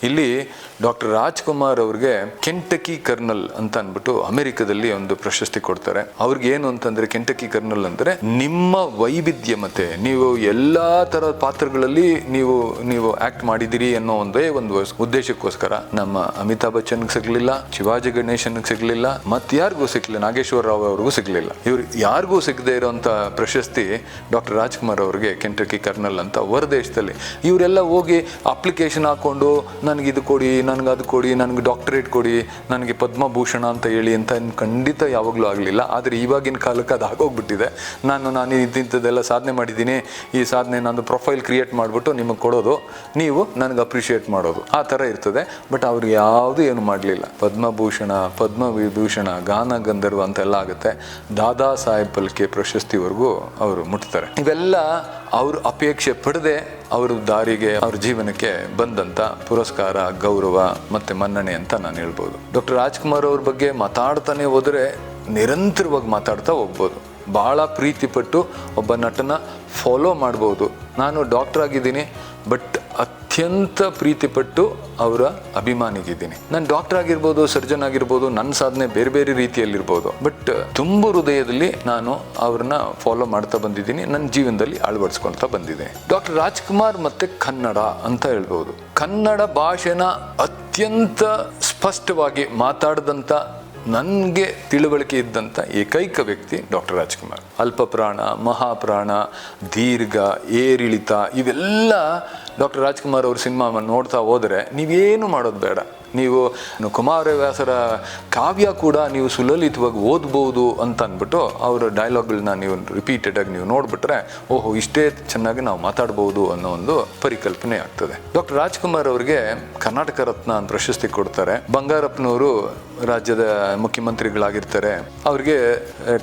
ಇಲ್ಲಿ ಡಾಕ್ಟರ್ ರಾಜ್ಕುಮಾರ್ ಅವ್ರಿಗೆ ಕೆಂಟಕಿ ಕರ್ನಲ್ ಅಂತ ಅಂದ್ಬಿಟ್ಟು ಅಮೆರಿಕದಲ್ಲಿ ಒಂದು ಪ್ರಶಸ್ತಿ ಕೊಡ್ತಾರೆ. ಅವ್ರಿಗೆ ಏನು ಅಂತಂದ್ರೆ ಕೆಂಟಕಿ ಕರ್ನಲ್ ಅಂದ್ರೆ ನಿಮ್ಮ ವೈವಿಧ್ಯಮತೆ, ನೀವು ಎಲ್ಲಾ ತರದ ಪಾತ್ರಗಳಲ್ಲಿ ನೀವು ಆಕ್ಟ್ ಮಾಡಿದಿರಿ ಅನ್ನೋ ಒಂದೇ ಒಂದು ಉದ್ದೇಶಕ್ಕೋಸ್ಕರ ನಮ್ಮ ಅಮಿತಾಬ್ ಬಚ್ಚನ್ ಸಿಗ್ಲಿಲ್ಲ, ಶಿವಾಜಿ ಗಣೇಶನ್ ಸಿಗ್ಲಿಲ್ಲ, ಯಾರಿಗೂ ಸಿಗ್ಲಿಲ್ಲ, ನಾಗೇಶ್ವರ ರಾವ್ ಅವ್ರಿಗೂ ಸಿಗ್ಲಿಲ್ಲ. ಇವ್ರು ಯಾರಿಗೂ ಸಿಗದೆ ಇರೋಂಥ ಪ್ರಶಸ್ತಿ ಡಾಕ್ಟರ್ ರಾಜ್ಕುಮಾರ್ ಅವ್ರಿಗೆ ಕೆಂಟಕಿ ಕರ್ನಲ್ ಅಂತ ಹೊರದೇಶದಲ್ಲಿ. ಇವರೆಲ್ಲ ಹೋಗಿ ಅಪ್ಲಿಕೇಶನ್ ಹಾಕೊಂಡು ನನಗೆ ಇದು ಕೊಡಿ, ನನಗೆ ಅದು ಕೊಡಿ, ನನಗೆ ಡಾಕ್ಟರೇಟ್ ಕೊಡಿ, ನನಗೆ ಪದ್ಮಭೂಷಣ ಅಂತ ಹೇಳಿ ಅಂತ ಖಂಡಿತ ಯಾವಾಗಲೂ ಆಗಲಿಲ್ಲ. ಆದರೆ ಇವಾಗಿನ ಕಾಲಕ್ಕೆ ಅದು ಆಗೋಗ್ಬಿಟ್ಟಿದೆ. ನಾನು ಇಂಥದ್ದೆಲ್ಲ ಸಾಧನೆ ಮಾಡಿದ್ದೀನಿ, ಈ ಸಾಧನೆ ನಾನು ಪ್ರೊಫೈಲ್ ಕ್ರಿಯೇಟ್ ಮಾಡಿಬಿಟ್ಟು ನಿಮಗೆ ಕೊಡೋದು, ನೀವು ನನಗೆ ಅಪ್ರಿಷಿಯೇಟ್ ಮಾಡೋದು, ಆ ಥರ ಇರ್ತದೆ. ಬಟ್ ಅವ್ರು ಯಾವುದೂ ಏನು ಮಾಡಲಿಲ್ಲ. ಪದ್ಮಭೂಷಣ, ಪದ್ಮವಿಭೂಷಣ, ಗಾನ ಗಂಧರ್ವ ಅಂತೆಲ್ಲ ಆಗುತ್ತೆ. ದಾದಾ ಸಾಹೇಬ್ ಫಾಲ್ಕೆ ಪ್ರಶಸ್ತಿವರೆಗೂ ಅವರು ಮುಟ್ತಾರೆ. ಇವೆಲ್ಲ ಅವರು ಅಪೇಕ್ಷೆ ಪಡೆದೇ ಅವ್ರ ದಾರಿಗೆ, ಅವ್ರ ಜೀವನಕ್ಕೆ ಬಂದಂಥ ಪುರಸ್ಕಾರ, ಗೌರವ ಮತ್ತು ಮನ್ನಣೆ ಅಂತ ನಾನು ಹೇಳ್ಬೋದು. ಡಾಕ್ಟರ್ ರಾಜ್ಕುಮಾರ್ ಅವ್ರ ಬಗ್ಗೆ ಮಾತಾಡ್ತಾನೆ ಹೋದರೆ ನಿರಂತರವಾಗಿ ಮಾತಾಡ್ತಾ ಹೋಗ್ಬೋದು. ಭಾಳ ಪ್ರೀತಿ ಪಟ್ಟು ಒಬ್ಬ ನಟನ ಫಾಲೋ ಮಾಡ್ಬೋದು. ನಾನು ಡಾಕ್ಟರ್ ಆಗಿದ್ದೀನಿ, ಬಟ್ ಅತ್ಯಂತ ಪ್ರೀತಿಪಟ್ಟು ಅವರ ಅಭಿಮಾನಿಗಿದ್ದೀನಿ. ನಾನು ಡಾಕ್ಟರ್ ಆಗಿರ್ಬೋದು, ಸರ್ಜನ್ ಆಗಿರ್ಬೋದು, ನನ್ನ ಸಾಧನೆ ಬೇರೆ ಬೇರೆ ರೀತಿಯಲ್ಲಿರ್ಬೋದು, ಬಟ್ ತುಂಬ ಹೃದಯದಲ್ಲಿ ನಾನು ಅವ್ರನ್ನ ಫಾಲೋ ಮಾಡ್ತಾ ಬಂದಿದ್ದೀನಿ, ನನ್ನ ಜೀವನದಲ್ಲಿ ಅಳವಡಿಸ್ಕೊಳ್ತಾ ಬಂದಿದ್ದೀನಿ. ಡಾಕ್ಟರ್ ರಾಜ್ಕುಮಾರ್ ಮತ್ತೆ ಕನ್ನಡ ಅಂತ ಹೇಳ್ಬೋದು. ಕನ್ನಡ ಭಾಷೆನ ಅತ್ಯಂತ ಸ್ಪಷ್ಟವಾಗಿ ಮಾತಾಡಿದಂಥ, ನನಗೆ ತಿಳುವಳಿಕೆ ಇದ್ದಂಥ ಏಕೈಕ ವ್ಯಕ್ತಿ ಡಾಕ್ಟರ್ ರಾಜ್ಕುಮಾರ್. ಅಲ್ಪಪ್ರಾಣ, ಮಹಾಪ್ರಾಣ, ದೀರ್ಘ, ಏರಿಳಿತ, ಇವೆಲ್ಲ ಡಾಕ್ಟರ್ ರಾಜ್ಕುಮಾರ್ ಅವ್ರ ಸಿನಿಮಾ ನೋಡ್ತಾ ಹೋದರೆ ನೀವೇನು ಮಾಡೋದು ಬೇಡ. ನೀವು ಕುಮಾರವ್ಯಾಸರ ಕಾವ್ಯ ಕೂಡ ನೀವು ಸುಲಲಿತವಾಗಿ ಓದ್ಬೋದು ಅಂತ ಅಂದ್ಬಿಟ್ಟು ಅವರ ಡೈಲಾಗ್ಗಳನ್ನ ನೀವು ರಿಪೀಟೆಡಾಗಿ ನೀವು ನೋಡಿಬಿಟ್ರೆ, ಓಹೋ ಇಷ್ಟೇ ಚೆನ್ನಾಗಿ ನಾವು ಮಾತಾಡ್ಬೋದು ಅನ್ನೋ ಒಂದು ಪರಿಕಲ್ಪನೆ ಆಗ್ತದೆ. ಡಾಕ್ಟರ್ ರಾಜ್ಕುಮಾರ್ ಅವ್ರಿಗೆ ಕರ್ನಾಟಕ ರತ್ನ ಅಂತ ಪ್ರಶಸ್ತಿ ಕೊಡ್ತಾರೆ. ಬಂಗಾರಪ್ಪನವರು ರಾಜ್ಯದ ಮುಖ್ಯಮಂತ್ರಿಗಳಾಗಿರ್ತಾರೆ. ಅವ್ರಿಗೆ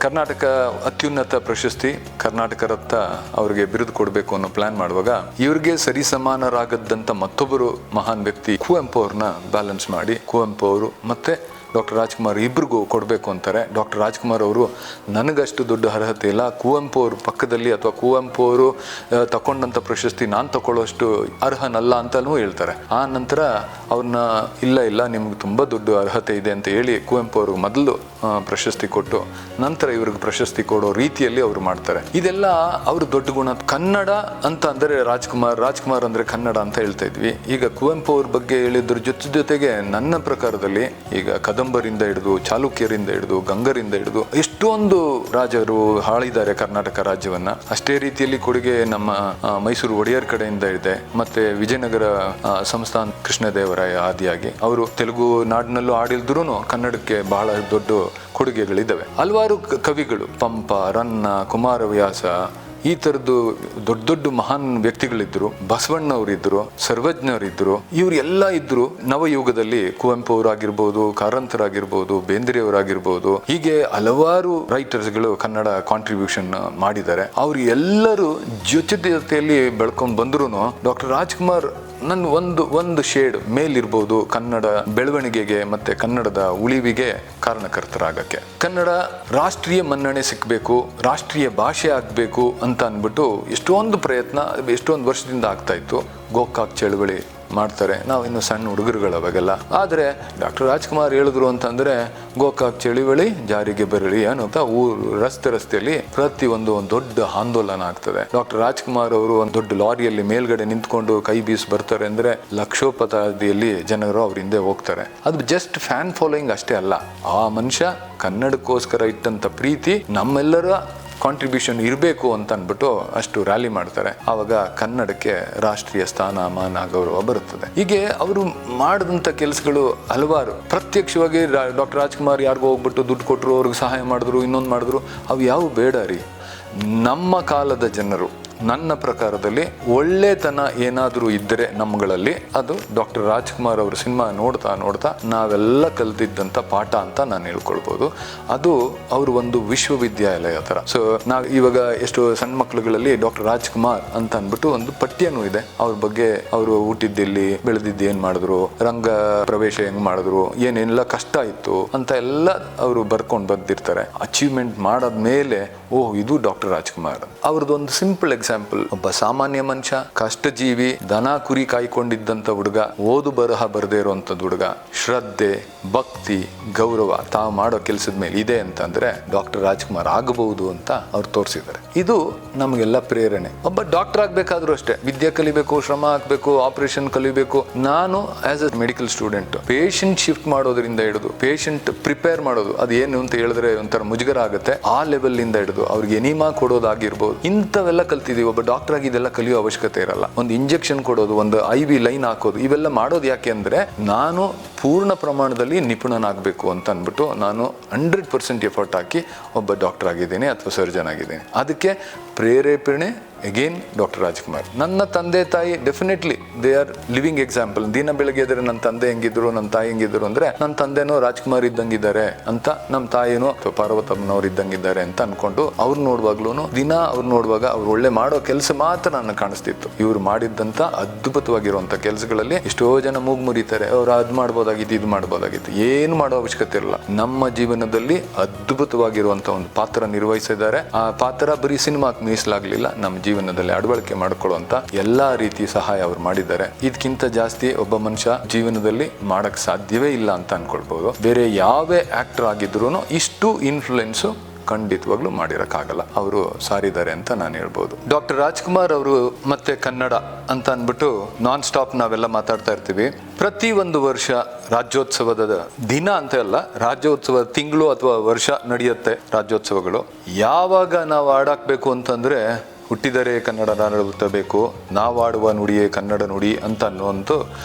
ಕರ್ನಾಟಕ ಅತ್ಯುನ್ನತ ಪ್ರಶಸ್ತಿ ಕರ್ನಾಟಕ ರತ್ನ ಅವ್ರಿಗೆ ಬಿರುದು ಕೊಡಬೇಕು ಅನ್ನೋ ಪ್ಲಾನ್ ಮಾಡುವಾಗ ಇವ್ರಿಗೆ ಸರಿಸಮಾನರಾಗದಂಥ ಮತ್ತೊಬ್ಬರು ಮಹಾನ್ ವ್ಯಕ್ತಿ ಕುವೆಂಪು ಅವ್ರನ್ನ ಬ್ಯಾಲೆನ್ಸ್ ಮಾಡಿ ಕುವೆಂಪು ಅವರು ಮತ್ತೆ ಡಾಕ್ಟರ್ ರಾಜ್ಕುಮಾರ್ ಇಬ್ರಿಗೂ ಕೊಡಬೇಕು ಅಂತಾರೆ. ಡಾಕ್ಟರ್ ರಾಜ್ಕುಮಾರ್ ಅವರು ನನಗಷ್ಟು ದೊಡ್ಡ ಅರ್ಹತೆ ಇಲ್ಲ, ಕುವೆಂಪು ಅವ್ರ ಪಕ್ಕದಲ್ಲಿ ಅಥವಾ ಕುವೆಂಪು ಅವರು ತಗೊಂಡಂಥ ಪ್ರಶಸ್ತಿ ನಾನು ತಗೊಳ್ಳೋಷ್ಟು ಅರ್ಹನಲ್ಲ ಅಂತಲೂ ಹೇಳ್ತಾರೆ. ಆ ನಂತರ ಅವ್ರನ್ನ ಇಲ್ಲ ನಿಮ್ಗೆ ತುಂಬ ದೊಡ್ಡ ಅರ್ಹತೆ ಇದೆ ಅಂತ ಹೇಳಿ ಕುವೆಂಪು ಅವ್ರಿಗೆ ಮೊದಲು ಪ್ರಶಸ್ತಿ ಕೊಟ್ಟು ನಂತರ ಇವ್ರಿಗೆ ಪ್ರಶಸ್ತಿ ಕೊಡೋ ರೀತಿಯಲ್ಲಿ ಅವರು ಮಾಡ್ತಾರೆ. ಇದೆಲ್ಲ ಅವ್ರ ದೊಡ್ಡ ಗುಣ. ಕನ್ನಡ ಅಂತ ಅಂದರೆ ರಾಜ್ಕುಮಾರ್ ಅಂದರೆ ಕನ್ನಡ ಅಂತ ಹೇಳ್ತಾ ಇದ್ವಿ. ಈಗ ಕುವೆಂಪು ಅವ್ರ ಬಗ್ಗೆ ಹೇಳಿದ್ರ ಜೊತೆಗೆ ನನ್ನ ಪ್ರಕಾರದಲ್ಲಿ ಈಗ ಕದಂಬರಿಂದ ಹಿಡಿದು, ಚಾಲುಕ್ಯರಿಂದ ಹಿಡಿದು, ಗಂಗರಿಂದ ಹಿಡಿದು ಎಷ್ಟೊಂದು ರಾಜರು ಆಳಿದ್ದಾರೆ ಕರ್ನಾಟಕ ರಾಜ್ಯವನ್ನ. ಅಷ್ಟೇ ರೀತಿಯಲ್ಲಿ ಕೊಡುಗೆ ನಮ್ಮ ಮೈಸೂರು ಒಡೆಯರ್ ಕಡೆಯಿಂದ ಇದೆ. ಮತ್ತೆ ವಿಜಯನಗರ ಸಂಸ್ಥಾನ ಕೃಷ್ಣದೇವರಾಯ ಆದಿಯಾಗಿ ಅವರು ತೆಲುಗು ನಾಡಿನಲ್ಲೂ ಆಡಿಲ್ದ್ರೂ ಕನ್ನಡಕ್ಕೆ ಬಹಳ ದೊಡ್ಡ ಕೊಡುಗೆಗಳಿದ್ದಾವೆ. ಹಲವಾರು ಕವಿಗಳು, ಪಂಪ, ರನ್ನ, ಕುಮಾರವ್ಯಾಸ, ಈ ಥರದ್ದು ದೊಡ್ಡ ಮಹಾನ್ ವ್ಯಕ್ತಿಗಳಿದ್ರು. ಬಸವಣ್ಣವರಿದ್ರು, ಸರ್ವಜ್ಞರಿದ್ರು, ಇವರೆಲ್ಲ ಇದ್ರು. ನವಯುಗದಲ್ಲಿ ಕುವೆಂಪು ಅವರಾಗಿರ್ಬೋದು, ಕಾರಂತರಾಗಿರ್ಬೋದು, ಬೇಂದ್ರೆಯವರಾಗಿರ್ಬೋದು, ಹೀಗೆ ಹಲವಾರು ರೈಟರ್ಸ್ಗಳು ಕನ್ನಡ ಕಾಂಟ್ರಿಬ್ಯೂಷನ್ ಮಾಡಿದ್ದಾರೆ. ಅವ್ರು ಎಲ್ಲರೂ ಜೊತೆಯಲ್ಲಿ ಬೆಳ್ಕೊಂಡು ಬಂದ್ರು ಡಾಕ್ಟರ್ ರಾಜ್ಕುಮಾರ್ ನನ್ನ ಒಂದು ಶೇಡ್ ಮೇಲಿರ್ಬೋದು ಕನ್ನಡ ಬೆಳವಣಿಗೆಗೆ ಮತ್ತೆ ಕನ್ನಡದ ಉಳಿವಿಗೆ ಕಾರಣಕರ್ತರಾಗಕ್ಕೆ. ಕನ್ನಡ ರಾಷ್ಟ್ರೀಯ ಮನ್ನಣೆ ಸಿಕ್ಕಬೇಕು, ರಾಷ್ಟ್ರೀಯ ಭಾಷೆ ಆಗಬೇಕು ಅಂತ ಅಂದ್ಬಿಟ್ಟು ಎಷ್ಟೊಂದು ಪ್ರಯತ್ನ ಎಷ್ಟೊಂದು ವರ್ಷದಿಂದ ಆಗ್ತಾ ಇತ್ತು. ಗೋಕಾಕ್ ಚಳವಳಿ ಮಾಡ್ತಾರೆ, ನಾವು ಇನ್ನು ಸಣ್ಣ ಹುಡುಗರುಗಳು ಅವಾಗೆಲ್ಲ. ಆದರೆ ಡಾಕ್ಟರ್ ರಾಜ್ಕುಮಾರ್ ಹೇಳಿದ್ರು ಅಂತಂದರೆ ಗೋಕಾಕ್ ಚಳವಳಿ ಜಾರಿಗೆ ಬರಲಿ ಅನ್ನೋಂಥ ರಸ್ತೆಯಲ್ಲಿ ಪ್ರತಿಯೊಂದು ದೊಡ್ಡ ಆಂದೋಲನ ಆಗ್ತದೆ. ಡಾಕ್ಟರ್ ರಾಜ್ಕುಮಾರ್ ಅವರು ಒಂದು ದೊಡ್ಡ ಲಾರಿಯಲ್ಲಿ ಮೇಲ್ಗಡೆ ನಿಂತ್ಕೊಂಡು ಕೈ ಬೀಸಿ ಬರ್ತಾರೆ ಅಂದರೆ ಲಕ್ಷೋಪತಾದಿಯಲ್ಲಿ ಜನರು ಅವ್ರ ಹಿಂದೆ ಹೋಗ್ತಾರೆ. ಅದು ಜಸ್ಟ್ ಫ್ಯಾನ್ ಫಾಲೋಯಿಂಗ್ ಅಷ್ಟೇ ಅಲ್ಲ, ಆ ಮನುಷ್ಯ ಕನ್ನಡಕ್ಕೋಸ್ಕರ ಇಟ್ಟಂಥ ಪ್ರೀತಿ ನಮ್ಮೆಲ್ಲರ ಕಾಂಟ್ರಿಬ್ಯೂಷನ್ ಇರಬೇಕು ಅಂತ ಅಂದ್ಬಿಟ್ಟು ಅಷ್ಟು ರ್ಯಾಲಿ ಮಾಡ್ತಾರೆ. ಆವಾಗ ಕನ್ನಡಕ್ಕೆ ರಾಷ್ಟ್ರೀಯ ಸ್ಥಾನ, ಮಾನ, ಗೌರವ ಬರುತ್ತದೆ. ಹೀಗೆ ಅವರು ಮಾಡಿದಂಥ ಕೆಲಸಗಳು ಹಲವಾರು. ಪ್ರತ್ಯಕ್ಷವಾಗಿ ಡಾಕ್ಟರ್ ರಾಜ್ಕುಮಾರ್ ಯಾರಿಗೂ ಹೋಗ್ಬಿಟ್ಟು ದುಡ್ಡು ಕೊಟ್ಟರು, ಅವ್ರಿಗೆ ಸಹಾಯ ಮಾಡಿದ್ರು, ಇನ್ನೊಂದು ಮಾಡಿದ್ರು, ಅವು ಯಾವ ಬೇಡ ರೀ. ನಮ್ಮ ಕಾಲದ ಜನರು, ನನ್ನ ಪ್ರಕಾರದಲ್ಲಿ ಒಳ್ಳೆತನ ಏನಾದರೂ ಇದ್ದರೆ ನಮ್ಮಗಳಲ್ಲಿ ಅದು ಡಾಕ್ಟರ್ ರಾಜ್ಕುಮಾರ್ ಅವ್ರ ಸಿನಿಮಾ ನೋಡ್ತಾ ನಾವೆಲ್ಲ ಕಲ್ತಿದ್ದಂಥ ಪಾಠ ಅಂತ ನಾನು ಹೇಳ್ಕೊಳ್ಬೋದು. ಅದು ಅವರು ಒಂದು ವಿಶ್ವವಿದ್ಯಾಲಯ ಥರ. ಸೊ ನಾವು ಇವಾಗ ಎಷ್ಟು ಸಣ್ಣ ಮಕ್ಕಳುಗಳಲ್ಲಿ ಡಾಕ್ಟರ್ ರಾಜ್ಕುಮಾರ್ ಅಂತ ಅಂದ್ಬಿಟ್ಟು ಒಂದು ಪಠ್ಯನೂ ಇದೆ. ಅವ್ರ ಬಗ್ಗೆ ಅವರು ಹುಟ್ಟಿದ್ದೆಲ್ಲಿ, ಬೆಳೆದಿದ್ದು ಏನು ಮಾಡಿದ್ರು, ರಂಗ ಪ್ರವೇಶ ಹೆಂಗ್ ಮಾಡಿದ್ರು, ಏನೆಲ್ಲ ಕಷ್ಟ ಇತ್ತು ಅಂತ ಎಲ್ಲ ಅವರು ಬರ್ಕೊಂಡು ಬಂದಿರ್ತಾರೆ. ಅಚೀವ್ಮೆಂಟ್ ಮಾಡಾದ್ಮೇಲೆ ಓಹ್ ಇದು ಡಾಕ್ಟರ್ ರಾಜ್ಕುಮಾರ್. ಅವ್ರದ್ದೊಂದು ಸಿಂಪಲ್ ಎಕ್ಸಾಂಪಲ್, ಒಬ್ಬ ಸಾಮಾನ್ಯ ಮನುಷ್ಯ, ಕಷ್ಟಜೀವಿ, ದನ ಕುರಿ ಕಾಯ್ಕೊಂಡಿದ್ದಂತ ಹುಡುಗ, ಓದು ಬರಹ ಬರದೇ ಇರುವಂತದ್ದು ಹುಡುಗ, ಶ್ರದ್ಧೆ, ಭಕ್ತಿ, ಗೌರವ ತಾವು ಮಾಡೋ ಕೆಲಸದ ಮೇಲೆ ಇದೆ ಅಂತಂದ್ರೆ ಡಾಕ್ಟರ್ ರಾಜ್ಕುಮಾರ್ ಆಗಬಹುದು ಅಂತ ಅವ್ರು ತೋರಿಸಿದ್ದಾರೆ. ಇದು ನಮಗೆಲ್ಲ ಪ್ರೇರಣೆ. ಒಬ್ಬ ಡಾಕ್ಟರ್ ಆಗ್ಬೇಕಾದ್ರೂ ಅಷ್ಟೇ, ವಿದ್ಯೆ ಕಲಿಬೇಕು, ಶ್ರಮ ಹಾಕ್ಬೇಕು, ಆಪರೇಷನ್ ಕಲಿಬೇಕು. ನಾನು as a medical student patient shift ಮಾಡೋದ್ರಿಂದ ಹಿಡಿದು ಪೇಷಂಟ್ ಪ್ರಿಪೇರ್ ಮಾಡೋದು, ಅದೇನು ಅಂತ ಹೇಳಿದ್ರೆ ಒಂಥರ ಮುಜುಗರ ಆಗುತ್ತೆ, ಆ ಲೆವೆಲ್ ಇಂದ ಹಿಡಿದು ಅವ್ರಿಗೆ ಎನಿಮಾ ಕೊಡೋದಾಗಿರ್ಬೋದು, ಇಂಥವೆಲ್ಲ ಕಲ್ತಿದೀವಿ. ಒಬ್ಬ ಡಾಕ್ಟರ್ ಆಗಿ ಇದೆಲ್ಲ ಕಲಿಯೋ ಅವಶ್ಯಕತೆ ಇರಲ್ಲ. ಒಂದು ಇಂಜೆಕ್ಷನ್ ಕೊಡೋದು, ಒಂದು IV ಲೈನ್ ಹಾಕೋದು, ಇವೆಲ್ಲ ಮಾಡೋದು ಯಾಕೆ ಅಂದ್ರೆ ನಾನು ಪೂರ್ಣ ಪ್ರಮಾಣದಲ್ಲಿ ನಿಪುಣನಾಗಬೇಕು ಅಂತ ಅಂದ್ಬಿಟ್ಟು ನಾನು 100% ಎಫರ್ಟ್ ಹಾಕಿ ಒಬ್ಬ ಡಾಕ್ಟರ್ ಆಗಿದ್ದೀನಿ ಅಥವಾ ಸರ್ಜನ್ ಆಗಿದ್ದೀನಿ. ಅದಕ್ಕೆ ಪ್ರೇರೇಪಣೆ ಅಗೇನ್ ಡಾಕ್ಟರ್ ರಾಜ್ಕುಮಾರ್. ನನ್ನ ತಂದೆ ತಾಯಿ definitely they are living example. ದಿನ ಬೆಳಗ್ಗೆ ಎದ್ರೆ ನನ್ನ ತಂದೆ ಹೆಂಗಿದ್ರು, ನನ್ನ ತಾಯಿ ಹೆಂಗಿದ್ರು ಅಂದ್ರೆ ನನ್ನ ತಂದೆನೋ ರಾಜ್ಕುಮಾರ್ ಇದ್ದಂಗಿದ್ದಾರೆ ಅಂತ, ನಮ್ಮ ತಾಯಿನೋ ಪಾರ್ವತಮ್ಮನವ್ರು ಇದ್ದಂಗಿದ್ದಾರೆ ಅಂತ ಅನ್ಕೊಂಡು ಅವ್ರು ನೋಡುವಾಗ್ಲೂ ದಿನ ಅವ್ರು ನೋಡುವಾಗ ಅವ್ರು ಒಳ್ಳೆ ಮಾಡೋ ಕೆಲಸ ಮಾತ್ರ ನನಗೆ ಕಾಣಿಸ್ತಿತ್ತು. ಇವ್ರು ಮಾಡಿದ್ದಂತ ಅದ್ಭುತವಾಗಿರುವಂತ ಕೆಲಸಗಳಲ್ಲಿ ಎಷ್ಟೋ ಜನ ಮೂಗ್ ಮುರಿತಾರೆ, ಅವ್ರು ಅದ್ ಮಾಡ್ಬೋದಾಗಿತ್ತು, ಇದು ಮಾಡ್ಬೋದಾಗಿತ್ತು. ಏನು ಮಾಡೋ ಅವಶ್ಯಕತೆ ಇರಲ್ಲ. ನಮ್ಮ ಜೀವನದಲ್ಲಿ ಅದ್ಭುತವಾಗಿರುವಂತ ಒಂದು ಪಾತ್ರ ನಿರ್ವಹಿಸಿದ್ದಾರೆ. ಆ ಪಾತ್ರ ಬರೀ ಸಿನಿಮಾಕ್ಕೆ ಮೀಸಲಾಗ್ಲಿಲ್ಲ, ನಮ್ಮ ಜೀವನದಲ್ಲಿ ಅಳವಡಿಕೆ ಮಾಡಿಕೊಳ್ಳುವಂತ ಎಲ್ಲಾ ರೀತಿ ಸಹಾಯ ಅವ್ರು ಮಾಡಿದ್ದಾರೆ. ಇದಕ್ಕಿಂತ ಜಾಸ್ತಿ ಒಬ್ಬ ಮನುಷ್ಯ ಜೀವನದಲ್ಲಿ ಮಾಡಕ್ ಸಾಧ್ಯವೇ ಇಲ್ಲ ಅಂತ ಅನ್ಕೊಳ್ಬಹುದು. ಬೇರೆ ಯಾವೇ ಆಕ್ಟರ್ ಆಗಿದ್ರು ಇಷ್ಟು ಇನ್ಫ್ಲುಯೆನ್ಸ್ ಖಂಡಿತವಾಗ್ಲೂ ಮಾಡಿರಕ್ಕಾಗಲ್ಲ. ಅವರು ಸಾರಿದ್ದಾರೆ ಅಂತ ನಾನು ಹೇಳ್ಬೋದು. ಡಾಕ್ಟರ್ ರಾಜ್ಕುಮಾರ್ ಅವರು ಮತ್ತೆ ಕನ್ನಡ ಅಂತ ಅಂದ್ಬಿಟ್ಟು ನಾನ್ ಸ್ಟಾಪ್ ನಾವೆಲ್ಲ ಮಾತಾಡ್ತಾ ಇರ್ತೀವಿ. ಪ್ರತಿ ಒಂದು ವರ್ಷ ರಾಜ್ಯೋತ್ಸವದ ದಿನ ಅಂತ ಅಲ್ಲ, ರಾಜ್ಯೋತ್ಸವ ತಿಂಗಳು ಅಥವಾ ವರ್ಷ ನಡೆಯುತ್ತೆ ರಾಜ್ಯೋತ್ಸವಗಳು. ಯಾವಾಗ ನಾವು ಹಾಡಾಕ್ಬೇಕು ಅಂತಂದ್ರೆ ಹುಟ್ಟಿದರೆ ಕನ್ನಡ ನಾಡು ಹುಟ್ಟಬೇಕು, ನಾವಾಡುವ ನುಡಿಯೇ ಕನ್ನಡ ನುಡಿ ಅಂತ ಅನ್ನುವಂಥ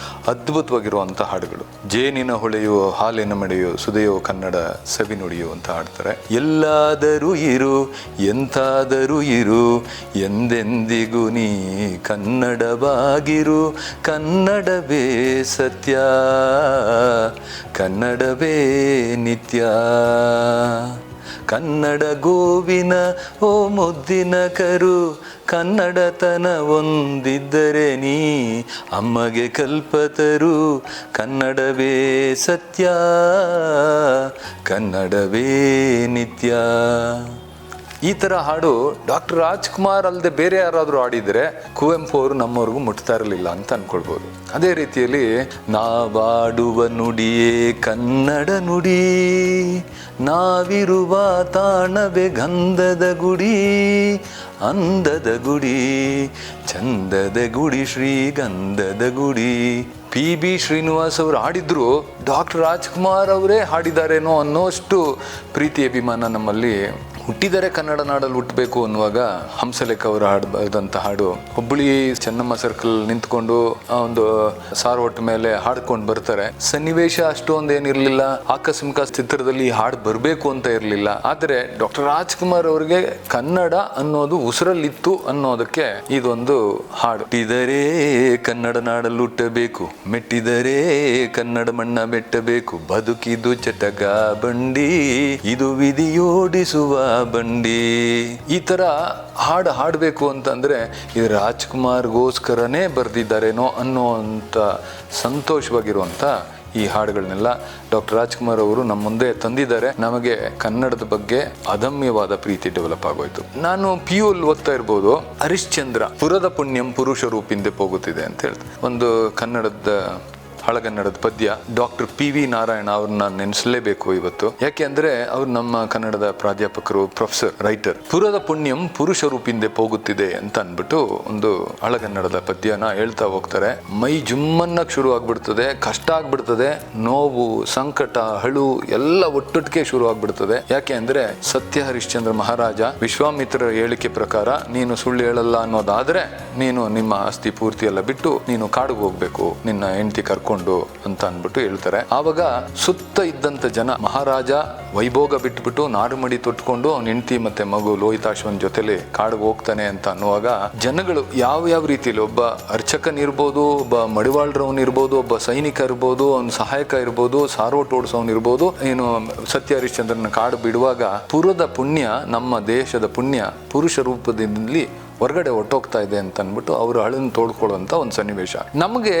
ಅದ್ಭುತವಾಗಿರುವಂಥ ಹಾಡುಗಳು. ಜೇನಿನ ಹೊಳೆಯೋ ಹಾಲಿನ ಮಡೆಯೋ ಸುದೆಯೋ ಕನ್ನಡ ಸವಿ ನುಡಿಯೋ ಅಂತ ಹಾಡ್ತಾರೆ. ಎಲ್ಲಾದರೂ ಇರು ಎಂತಾದರೂ ಇರು ಎಂದೆಂದಿಗೂ ನೀ ಕನ್ನಡವಾಗಿರು, ಕನ್ನಡವೇ ಸತ್ಯ ಕನ್ನಡವೇ ನಿತ್ಯ. ಕನ್ನಡ ಗೋವಿನ ಓ ಮುದ್ದಿನ ಕರು, ಕನ್ನಡತನ ಒಂದಿದ್ದರೆ ನೀ ಅಮ್ಮಗೆ ಕಲ್ಪತರು, ಕನ್ನಡವೇ ಸತ್ಯ ಕನ್ನಡವೇ ನಿತ್ಯ. ಈ ಥರ ಹಾಡು ಡಾಕ್ಟರ್ ರಾಜ್ಕುಮಾರ್ ಅಲ್ಲದೆ ಬೇರೆ ಯಾರಾದರೂ ಹಾಡಿದರೆ ಕುವೆಂಪು ಅವರು ನಮ್ಮವ್ರಿಗೂ ಮುಟ್ತಾ ಇರಲಿಲ್ಲ ಅಂತ ಅನ್ಕೊಳ್ಬೋದು. ಅದೇ ರೀತಿಯಲ್ಲಿ ನಾವಾಡುವ ನುಡಿಯೇ ಕನ್ನಡ ನುಡಿ, ನಾವಿರುವ ತಾಣವೇ ಗಂಧದ ಗುಡಿ, ಅಂದದ ಗುಡಿ ಚಂದದ ಗುಡಿ ಶ್ರೀಗಂಧದ ಗುಡಿ. PB ಶ್ರೀನಿವಾಸ್ ಅವರು ಹಾಡಿದ್ರು, ಡಾಕ್ಟರ್ ರಾಜ್ಕುಮಾರ್ ಅವರೇ ಹಾಡಿದಾರೇನೋ ಅನ್ನೋಷ್ಟು ಪ್ರೀತಿ ಅಭಿಮಾನ ನಮ್ಮಲ್ಲಿ. ಹುಟ್ಟಿದರೆ ಕನ್ನಡ ನಾಡಲ್ಲಿ ಹುಟ್ಟಬೇಕು ಅನ್ನುವಾಗ ಹಂಸಲೇಖ ಅವರು ಹಾಡಬಾರ್ದಂಥ ಹಾಡು, ಹುಬ್ಬಳ್ಳಿ ಚೆನ್ನಮ್ಮ ಸರ್ಕಲ್ ನಿಂತ್ಕೊಂಡು ಒಂದು ಸಾರ್ವಟ್ ಮೇಲೆ ಹಾಡ್ಕೊಂಡು ಬರ್ತಾರೆ. ಸನ್ನಿವೇಶ ಅಷ್ಟೊಂದು ಏನಿರಲಿಲ್ಲ, ಆಕಸ್ಮಿಕ ಚಿತ್ರದಲ್ಲಿ ಹಾಡು ಬರಬೇಕು ಅಂತ ಇರಲಿಲ್ಲ. ಆದರೆ ಡಾಕ್ಟರ್ ರಾಜ್ಕುಮಾರ್ ಅವರಿಗೆ ಕನ್ನಡ ಅನ್ನೋದು ಉಸಿರಲ್ಲಿತ್ತು ಅನ್ನೋದಕ್ಕೆ ಇದೊಂದು ಹಾಡು. ಹುಟ್ಟಿದರೆ ಕನ್ನಡ ನಾಡಲ್ಲಿ ಹುಟ್ಟಬೇಕು, ಮೆಟ್ಟಿದರೆ ಕನ್ನಡ ಮಣ್ಣ ಮೆಟ್ಟಬೇಕು, ಬದುಕಿದು ಚಟಕ ಬಂಡಿ ಇದು ವಿಧಿಯೋಡಿಸುವ ಬಂಡಿ. ಈ ತರ ಹಾಡಬೇಕು ಅಂತಂದ್ರೆ ಇದು ರಾಜ್ಕುಮಾರ್ಗೋಸ್ಕರನೇ ಬರೆದಿದ್ದಾರೇನೋ ಅನ್ನೋಂಥ ಸಂತೋಷವಾಗಿರುವಂಥ ಈ ಹಾಡುಗಳನ್ನೆಲ್ಲ ಡಾಕ್ಟರ್ ರಾಜ್ಕುಮಾರ್ ಅವರು ನಮ್ಮ ಮುಂದೆ ತಂದಿದ್ದಾರೆ. ನಮಗೆ ಕನ್ನಡದ ಬಗ್ಗೆ ಅದಮ್ಯವಾದ ಪ್ರೀತಿ ಡೆವಲಪ್ ಆಗೋಯ್ತು. ನಾನು PU ಓದ್ತಾ ಇರ್ಬೋದು, ಹರಿಶ್ಚಂದ್ರ ಪುರದ ಪುಣ್ಯಂ ಪುರುಷ ರೂಪಿಂದೆ ಹೋಗುತ್ತಿದೆ ಅಂತ ಹೇಳ್ತಾರೆ. ಒಂದು ಕನ್ನಡದ ಹಳಗನ್ನಡದ ಪದ್ಯ. ಡಾಕ್ಟರ್ PV ನಾರಾಯಣ ಅವ್ರನ್ನ ನೆನೆಸಲೇಬೇಕು ಇವತ್ತು. ಯಾಕೆ ಅಂದ್ರೆ ಅವ್ರು ನಮ್ಮ ಕನ್ನಡದ ಪ್ರಾಧ್ಯಾಪಕರು, ಪ್ರೊಫೆಸರ್, ರೈಟರ್. ಪುರದ ಪುಣ್ಯಂ ಪುರುಷ ರೂಪಿಂದೆ ಹೋಗುತ್ತಿದೆ ಅಂತ ಅಂದ್ಬಿಟ್ಟು ಒಂದು ಹಳಗನ್ನಡದ ಪದ್ಯನ ಹೇಳ್ತಾ ಹೋಗ್ತಾರೆ. ಮೈ ಜುಮ್ಮನ್ನಕ್ಕೆ ಶುರು ಆಗ್ಬಿಡ್ತದೆ, ಕಷ್ಟ ಆಗ್ಬಿಡ್ತದೆ, ನೋವು, ಸಂಕಟ, ಅಳು ಎಲ್ಲ ಒಟ್ಟೊಟ್ಟಿಗೆ ಶುರು ಆಗ್ಬಿಡ್ತದೆ. ಯಾಕೆ ಅಂದ್ರೆ ಸತ್ಯ ಹರಿಶ್ಚಂದ್ರ ಮಹಾರಾಜ ವಿಶ್ವಾಮಿತ್ರರ ಹೇಳಿಕೆ ಪ್ರಕಾರ ನೀನು ಸುಳ್ಳು ಹೇಳಲ್ಲ ಅನ್ನೋದಾದ್ರೆ ನೀನು ನಿಮ್ಮ ಆಸ್ತಿ ಪೂರ್ತಿ ಎಲ್ಲ ಬಿಟ್ಟು ನೀನು ಕಾಡಿಗೆ ಹೋಗ್ಬೇಕು, ನಿನ್ನ ಹೆಂಡತಿ ಕರ್ಕೊಂಡು ಅಂತ ಅನ್ಬಿಟ್ಟು ಹೇಳ್ತಾರೆ. ಆವಾಗ ಸುತ್ತ ಇದ್ದಂತ ಜನ, ಮಹಾರಾಜ ವೈಭೋಗ ಬಿಟ್ಬಿಟ್ಟು ನಾರುಮಡಿ ತೊಟ್ಕೊಂಡು ಅವನ ಹೆಂಡತಿ ಮತ್ತೆ ಮಗು ಲೋಹಿತಾಶ್ವನ್ ಜೊತೆಲಿ ಕಾಡಿಗೆ ಹೋಗ್ತಾನೆ ಅಂತ ಅನ್ನುವಾಗ ಜನಗಳು ಯಾವ ರೀತಿಯಲ್ಲಿ, ಒಬ್ಬ ಅರ್ಚಕನಿರ್ಬೋದು, ಒಬ್ಬ ಮಡಿವಾಳ್ರವನ್ ಇರ್ಬೋದು, ಒಬ್ಬ ಸೈನಿಕ ಇರ್ಬೋದು, ಅವನ ಸಹಾಯಕ ಇರ್ಬೋದು, ಸಾರೋಟ್ ಓಡಿಸೋನ್ ಇರ್ಬೋದು, ಏನು ಸತ್ಯ ಹರಿಶ್ಚಂದ್ರನ ಕಾಡು ಬಿಡುವಾಗ ಪುರದ ಪುಣ್ಯ, ನಮ್ಮ ದೇಶದ ಪುಣ್ಯ ಪುರುಷ ರೂಪದಲ್ಲಿ ಹೊರಗಡೆ ಹೊಟ್ಟೋಗ್ತಾ ಇದೆ ಅಂತ ಅಂದ್ಬಿಟ್ಟು ಅವರು ಅಳನ್ನು ತೋಡ್ಕೊಳ್ಳುವಂತ ಒಂದು ಸನ್ನಿವೇಶ. ನಮಗೆ